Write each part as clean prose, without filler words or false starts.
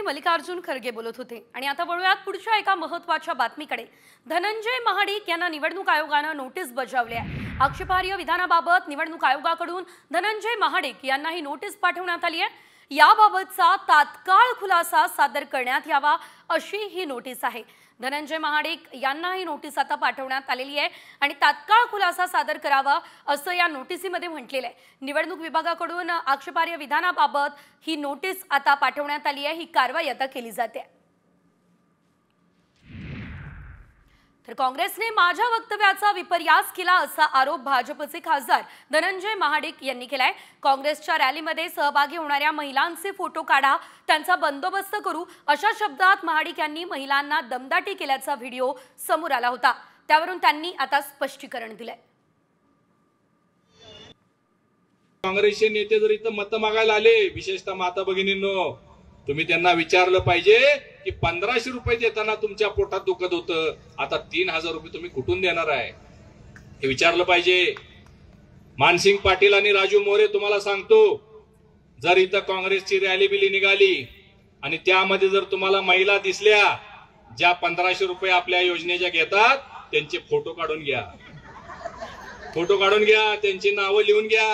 मल्लिकार्जुन खरगे बोलत होते। आणि आता वळूयात पुढच्या एका महत्त्वाच्या बातमीकडे। धनंजय महाडिक यांना निवडणूक आयोगाने नोटीस बजावली आहे। आक्षेपार्ह विधानाबाबत निवडणूक आयोगाकडून धनंजय महाडिक यांना ही नोटीस पाठवण्यात आली आहे। याबाबतचा तात्काळ खुलासा सादर करण्यात यावा अशी ही नोटीस आहे। धनंजय महाडिक यांना ही नोटीस आता पाठवण्यात आलेली आहे आणि तात्काळ खुलासा सादर करावा असं या नोटीसीमध्ये म्हटलेलं आहे। निवडणूक विभागाकडून आक्षेपार्ह विधानाबाबत ही नोटीस आता पाठवण्यात आली आहे। ही कारवाई आता केली जाते। तर काँग्रेसने माझ्या वक्तव्याचा विपर्यास केला असा आरोप भाजपचे खासदार धनंजय महाडिक यांनी केलाय। काँग्रेसच्या रॅलीमध्ये सहभागी होणाऱ्या महिलांचे फोटो काढा, त्यांचा बंदोबस्त करू अशा शब्दात महाडिक यांनी महिलांना दमदाटी केल्याचा व्हिडिओ समोर आला होता। त्यावरून त्यांनी आता स्पष्टीकरण दिलंय। काँग्रेसचे नेते जर इथं मत मागायला आले, विशेषतः माता भगिनींनो, तुम्ही त्यांना विचारलं पाहिजे की 1500 रुपये देताना तुमच्या पोटात दुखत होतं, आता 3000 रुपये तुम्ही कुठून देणार आहे हे विचारलं पाहिजे। मानसिंग पाटील आणि राजू मोरे तुम्हाला सांगतो, जर इथं काँग्रेसची रॅली बिली निघाली आणि त्यामध्ये जर तुम्हाला महिला दिसल्या ज्या 1500 रुपये आपल्या योजनेच्या घेतात, त्यांचे फोटो काढून घ्या, त्यांची नावं लिहून घ्या।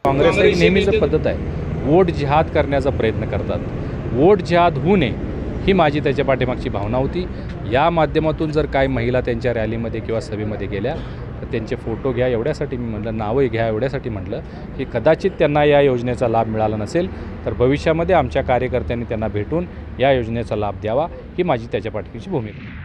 काँग्रेस एक नेहमीच पद्धत आहे, वोट जिहाद करण्याचा प्रयत्न करतात। वोट जिहाद होऊ नये ही माझी त्याच्या पाठीमागची भावना होती। या माध्यमातून जर काही महिला त्यांच्या रॅलीमध्ये किंवा सभेमध्ये गेल्या तर त्यांचे फोटो घ्या एवढ्यासाठी मी म्हटलं, नावं घ्या एवढ्यासाठी म्हटलं की कदाचित त्यांना या योजनेचा लाभ मिळाला नसेल तर भविष्यामध्ये आमच्या कार्यकर्त्यांनी त्यांना भेटून या योजनेचा लाभ द्यावा ही माझी त्याच्या पाठीमागची भूमिका।